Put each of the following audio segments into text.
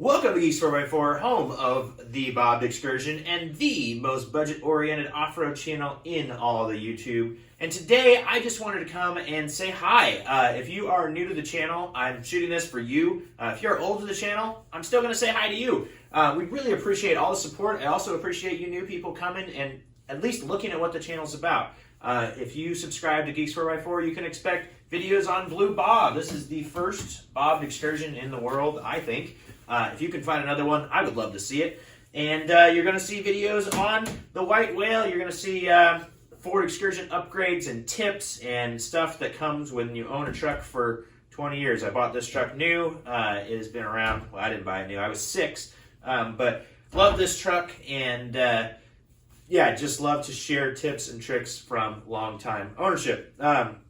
Welcome to Geeks 4x4, home of the Bobbed Excursion and the most budget-oriented off-road channel in all the YouTube. And today, I just wanted to come and say hi. If you are new to the channel, I'm shooting this for you. If you're old to the channel, I'm still going to say hi to you. We really appreciate all the support. I also appreciate you new people coming and at least looking at what the channel's about. If you subscribe to Geeks 4x4, you can expect videos on Blue Bob. This is the first Bobbed Excursion in the world, I think. If you can find another one, I would love to see it. And you're going to see videos on the White Whale. You're going to see Ford Excursion upgrades and tips and stuff that comes when you own a truck for 20 years. I bought this truck new. It has been around. Well, I didn't buy it new. I was 6. But love this truck. And yeah, just love to share tips and tricks from long-time ownership.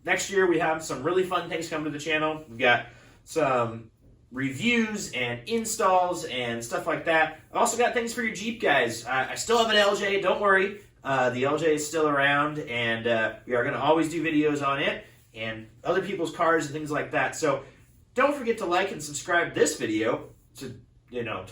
Next year, we have some really fun things coming to the channel. We've got some reviews and installs and stuff like that. I've also got things for your Jeep guys. I still have an LJ, don't worry. The LJ is still around, and we are going to always do videos on it and other people's cars and things like that. So don't forget to like and subscribe this video to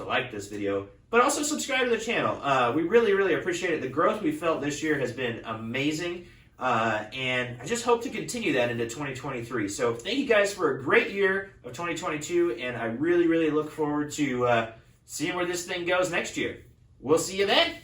like this video, but also subscribe to the channel. We really, really appreciate it. The growth we felt this year has been amazing. And I just hope to continue that into 2023. So thank you guys for a great year of 2022, and I really, really look forward to seeing where this thing goes next year. We'll see you then.